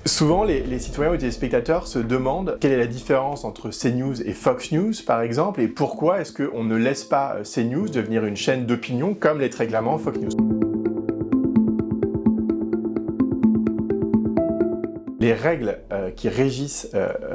Souvent, les citoyens ou les téléspectateurs se demandent quelle est la différence entre CNews et Fox News, par exemple, et pourquoi est-ce qu'on ne laisse pas CNews devenir une chaîne d'opinion comme l'est règlement Fox News. Les règles qui régissent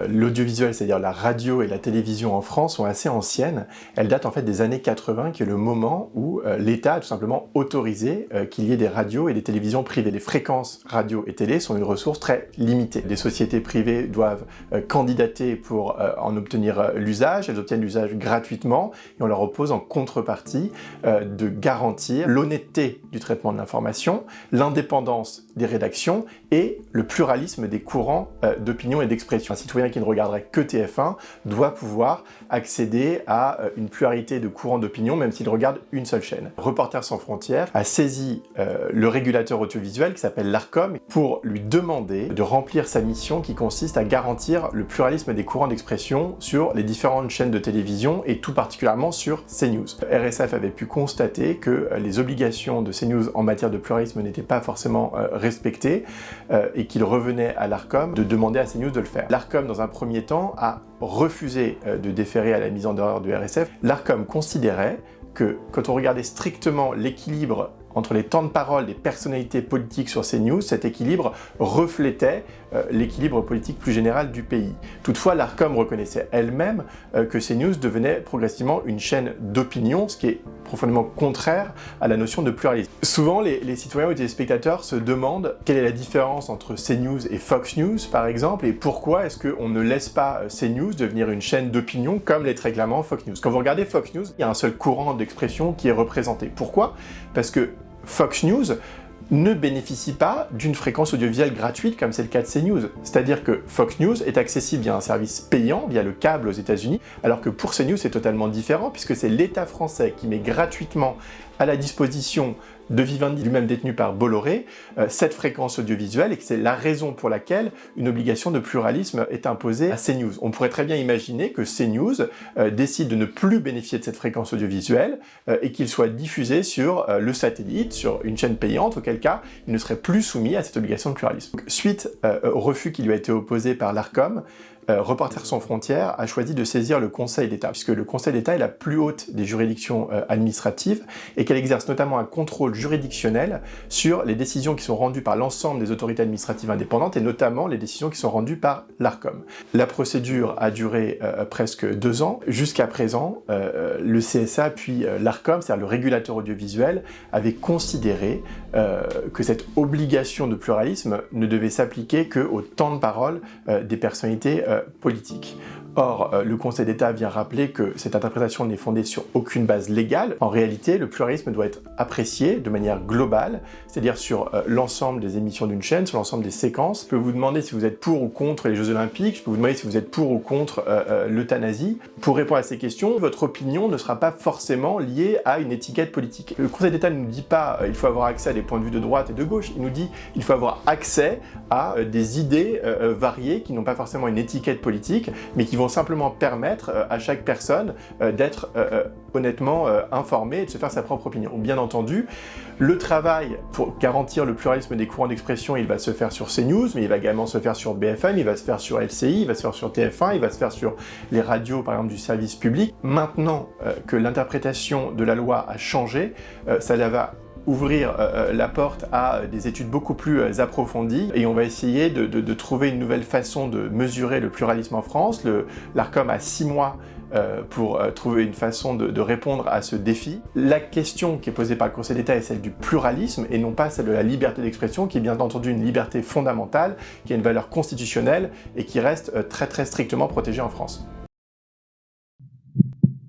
l'audiovisuel, c'est-à-dire la radio et la télévision en France, sont assez anciennes. Elles datent en fait des années 80, qui est le moment où l'État a tout simplement autorisé qu'il y ait des radios et des télévisions privées. Les fréquences radio et télé sont une ressource très limitée. Les sociétés privées doivent candidater pour en obtenir l'usage. Elles obtiennent l'usage gratuitement et on leur oppose en contrepartie de garantir l'honnêteté du traitement de l'information, l'indépendance des rédactions et le pluralisme des courants d'opinion et d'expression. Un citoyen qui ne regarderait que TF1 doit pouvoir accéder à une pluralité de courants d'opinion, même s'il regarde une seule chaîne. Reporters sans frontières a saisi le régulateur audiovisuel qui s'appelle l'Arcom pour lui demander de remplir sa mission qui consiste à garantir le pluralisme des courants d'expression sur les différentes chaînes de télévision et tout particulièrement sur CNews. RSF avait pu constater que les obligations de CNews en matière de pluralisme n'étaient pas forcément respectées et qu'il revenait à l'Arcom de demander à CNews de le faire. L'Arcom, dans un premier temps, a refusé de déférer à la mise en demeure du RSF. L'Arcom considérait que, quand on regardait strictement l'équilibre entre les temps de parole des personnalités politiques sur CNews, cet équilibre reflétait l'équilibre politique plus général du pays. Toutefois, l'Arcom reconnaissait elle-même que CNews devenait progressivement une chaîne d'opinion, ce qui est profondément contraire à la notion de pluralisme. Souvent, les citoyens ou les téléspectateurs se demandent quelle est la différence entre CNews et Fox News, par exemple, et pourquoi est-ce qu'on ne laisse pas CNews devenir une chaîne d'opinion comme l'est règlement Fox News. Quand vous regardez Fox News, il y a un seul courant d'expression qui est représenté. Pourquoi ? Parce que Fox News ne bénéficie pas d'une fréquence audiovisuelle gratuite comme c'est le cas de CNews. C'est-à-dire que Fox News est accessible via un service payant, via le câble aux États-Unis, alors que pour CNews c'est totalement différent puisque c'est l'État français qui met gratuitement à la disposition de Vivendi, lui-même détenu par Bolloré, cette fréquence audiovisuelle et que c'est la raison pour laquelle une obligation de pluralisme est imposée à CNews. On pourrait très bien imaginer que CNews décide de ne plus bénéficier de cette fréquence audiovisuelle et qu'il soit diffusé sur le satellite, sur une chaîne payante, auquel cas il ne serait plus soumis à cette obligation de pluralisme. Donc, suite au refus qui lui a été opposé par l'Arcom, Reporters sans frontières a choisi de saisir le Conseil d'État, puisque le Conseil d'État est la plus haute des juridictions administratives et qu'elle exerce notamment un contrôle juridictionnel sur les décisions qui sont rendues par l'ensemble des autorités administratives indépendantes et notamment les décisions qui sont rendues par l'Arcom. La procédure a duré presque 2 ans. Jusqu'à présent, le CSA puis l'Arcom, c'est-à-dire le régulateur audiovisuel, avait considéré que cette obligation de pluralisme ne devait s'appliquer qu'au temps de parole des personnalités politique. Or, le Conseil d'État vient rappeler que cette interprétation n'est fondée sur aucune base légale. En réalité, le pluralisme doit être apprécié de manière globale, c'est-à-dire sur l'ensemble des émissions d'une chaîne, sur l'ensemble des séquences. Je peux vous demander si vous êtes pour ou contre les Jeux Olympiques, je peux vous demander si vous êtes pour ou contre l'euthanasie. Pour répondre à ces questions, votre opinion ne sera pas forcément liée à une étiquette politique. Le Conseil d'État ne nous dit pas il faut avoir accès à des points de vue de droite et de gauche, il nous dit il faut avoir accès à des idées variées qui n'ont pas forcément une étiquette politique, mais qui vont simplement permettre à chaque personne d'être honnêtement informée et de se faire sa propre opinion. Bien entendu, le travail pour garantir le pluralisme des courants d'expression, il va se faire sur CNews, mais il va également se faire sur BFM, il va se faire sur LCI, il va se faire sur TF1, il va se faire sur les radios, par exemple, du service public. Maintenant que l'interprétation de la loi a changé, ça va ouvrir la porte à des études beaucoup plus approfondies et on va essayer de trouver une nouvelle façon de mesurer le pluralisme en France. L'Arcom a 6 mois pour trouver une façon de répondre à ce défi. La question qui est posée par le Conseil d'État est celle du pluralisme et non pas celle de la liberté d'expression, qui est bien entendu une liberté fondamentale, qui a une valeur constitutionnelle et qui reste très très strictement protégée en France.